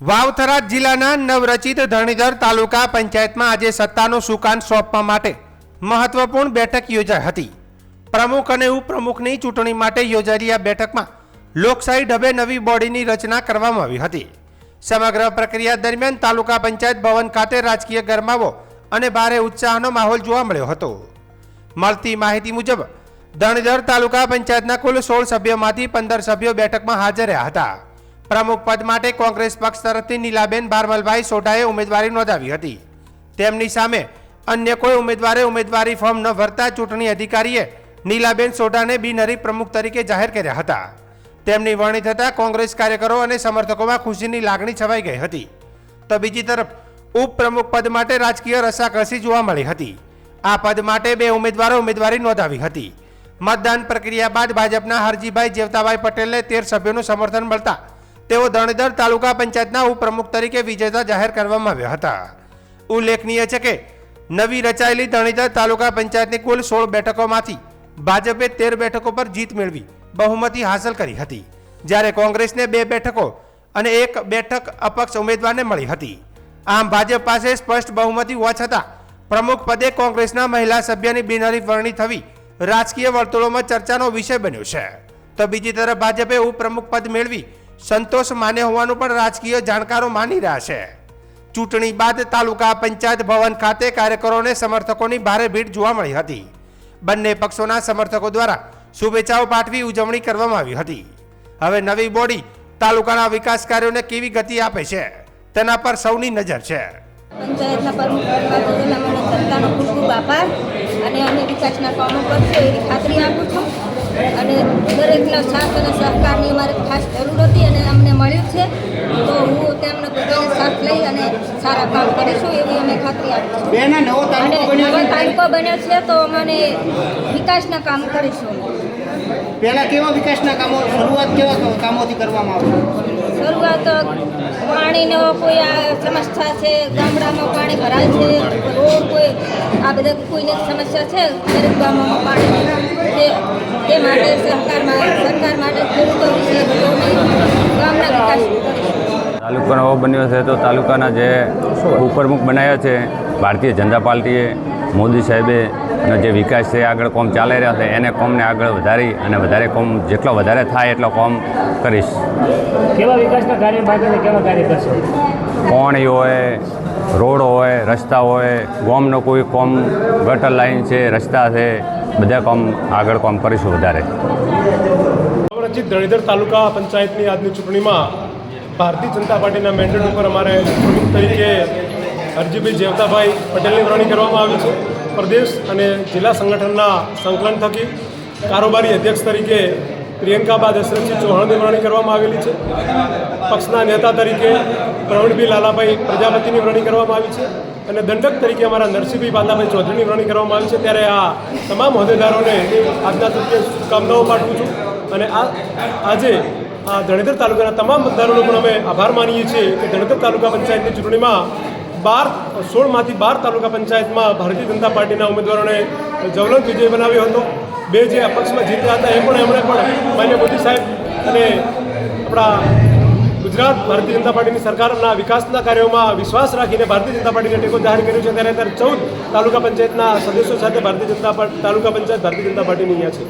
વાવથરા જિલ્લાના નવરચિત ધણીધર તાલુકા પંચાયતમાં આજે સત્તાનું સુકાન સોંપવા માટે મહત્વપૂર્ણ બેઠક યોજાઈ હતી। પ્રમુખ અને ઉપપ્રમુખની ચૂંટણી માટે યોજાયેલી આ બેઠકમાં લોકશાહી ઢબે નવી બોડીની રચના કરવામાં આવી હતી। સમગ્ર પ્રક્રિયા દરમિયાન તાલુકા પંચાયત ભવન ખાતે રાજકીય ગરમાવો અને ભારે ઉત્સાહનો માહોલ જોવા મળ્યો હતો। મળતી માહિતી મુજબ ધણીધર તાલુકા પંચાયતના કુલ 16 સભ્યોમાંથી 15 સભ્યો બેઠકમાં હાજર રહ્યા હતા। પ્રમુખ પદ માટે કોંગ્રેસ પક્ષ તરફથી નીલાબેન ભારમલભાઈ સોઢાએ ઉમેદવારી નોંધાવી હતી। તેમની સામે અન્ય કોઈ ઉમેદવારે ઉમેદવારી ફોર્મ ન ભરતા ચૂંટણી અધિકારીએ નીલાબેન સોઢાને બિનહરીફ પ્રમુખ તરીકે જાહેર કર્યા હતા। તેમની વરણી થતાં કોંગ્રેસ કાર્યકરો અને સમર્થકોમાં ખુશીની લાગણી છવાઈ ગઈ હતી। તો બીજી તરફ ઉપપ્રમુખ પદ માટે રાજકીય રસાકસી જોવા મળી હતી। આ પદ માટે 2 ઉમેદવારો ઉમેદવારી નોંધાવી હતી। મતદાન પ્રક્રિયા બાદ ભાજપના હરજીભાઈ જેવતાભાઈ પટેલને 13 સભ્યોનું સમર્થન મળતા તેઓ ધણીધર તાલુકા પંચાયતના ઉપપ્રમુખ તરીકે વિજેતા જાહેર કરવામાં આવ્યા હતા। ઉલ્લેખનીય છે કે નવી રચાયેલી ધણીધર તાલુકા પંચાયતની કુલ 16 બેઠકોમાંથી ભાજપે 13 બેઠકો પર જીત મેળવી બહુમતી હાંસલ કરી હતી, જ્યારે કોંગ્રેસને 2 બેઠકો અને 1 બેઠક અપક્ષ ઉમેદવારને મળી હતી। આમ ભાજપ પાસે સ્પષ્ટ બહુમતી હોવા છતાં પ્રમુખ પદે કોંગ્રેસના મહિલા સભ્યની બિનહરીફ વરણી થવી રાજકીય વર્તુળોમાં ચર્ચાનો વિષય બન્યો છે। તો બીજી તરફ ભાજપે ઉપપ્રમુખ પદ મેળવી સંતોષ માન્યો હોવાનું પણ રાજકીય જાણકારો માની રહ્યા છે। ચૂંટણી બાદ તાલુકા પંચાયત ભવન ખાતે કાર્યકરો અને સમર્થકોની ભારે ભીડ જોવા મળી હતી। બંને પક્ષોના સમર્થકો દ્વારા શુભેચ્છાઓ પાઠવી ઉજવણી કરવામાં આવી હતી। હવે નવી બોડી તાલુકાના વિકાસ કાર્યોને કેવી ગતિ આપે છે તેના પર સૌની નજર છે। પંચાયતના પ્રમુખ પદના મને સત્તાનો ખૂબ ખૂબ આભાર અને અમે વિકાસના કામો કરશું એવી ખાતરી આપું છું અને દરેકનો સાથ અને સહકારની અમારે ખાસ જરૂર હતી અને અમને મળ્યું છે, તો હું તેમનો બધાનો સાથ લઈ અને સારા કામ કરીશું એવી અમે ખાતરી આપું છું। અને નવો તાલુકો બન્યો છે તો અમને વિકાસના કામ કરીશું। પહેલા કેવા વિકાસના કામો શરૂઆત કેવા કામોથી કરવામાં આવે? શરૂઆત પાણીનો કોઈ આ સમસ્યા છે, ગામડામાં પાણી ભરાય છે, રોડ કોઈ આ બધા કોઈને સમસ્યા છે દરેક ગામોમાં પાણી તે માટે સરકાર માટે ખેડૂતો વિશે ગામના વિકાસ તાલુકો નવો બન્યો છે તો તાલુકાના જે ઉપપ્રમુખ બનાવ્યા છે ભારતીય જનતા પાર્ટીએ, મોદી સાહેબે અને જે વિકાસ છે આગળ કોમ ચાલી રહ્યા છે એને કોમને આગળ વધારી અને વધારે કોમ જેટલો વધારે થાય એટલો કોમ કરીશ। કેવા વિકાસના કાર્ય માટે કેવા કાર્ય કરશો? પાણી હોય, રોડ હોય, રસ્તા હોય, ગામનો કોઈ કોમ ગટર લાઈન છે, રસ્તા છે, બધા કોમ આગળ કોમ કરીશું વધારે। નવરચિત ધણીધર તાલુકા પંચાયતની આજની ચૂંટણીમાં ભારતીય જનતા પાર્ટીના મેન્ડેટ ઉપર અમારે પ્રમુખ તરીકે હરજીભાઈ જેવતાભાઈ પટેલની વરણી કરવામાં આવી છે। પ્રદેશ અને જિલ્લા સંગઠનના સંકલન થકી કારોબારી અધ્યક્ષ તરીકે પ્રિયંકાબા દશરથજી ચૌહાણની વરણી કરવામાં આવેલી છે। પક્ષના નેતા તરીકે પ્રવીણભાઈ લાલાભાઈ પ્રજાપતિની વરણી કરવામાં આવી છે અને દંડક તરીકે અમારા નરસિંહભાઈ બાંદાભાઈ ચૌધરીની વરણી કરવામાં આવી છે। ત્યારે આ તમામ હોદ્દેદારોને આજના તરીકે શુભકામનાઓ પાઠવું છું અને આજે આ ધણીધર તાલુકાના તમામ મતદારોનો પણ અમે આભાર માનીએ છીએ કે ધણીધર તાલુકા પંચાયતની ચૂંટણીમાં 16માંથી 12 તાલુકા પંચાયતમાં ભારતીય જનતા પાર્ટીના ઉમેદવારોને જ્વલંત વિજય બનાવ્યો હતો। 2 જે અપક્ષમાં જીત્યા હતા એમણે પણ માન્ય મોદી સાહેબ અને આપણા ગુજરાત ભારતીય જનતા પાર્ટીની સરકારના વિકાસના કાર્યોમાં વિશ્વાસ રાખીને ભારતીય જનતા પાર્ટીને ટેકો જાહેર કર્યો છે। ત્યારે 14 તાલુકા પંચાયતના સદસ્યો સાથે તાલુકા પંચાયત ભારતીય જનતા પાર્ટીની અહીંયા છે।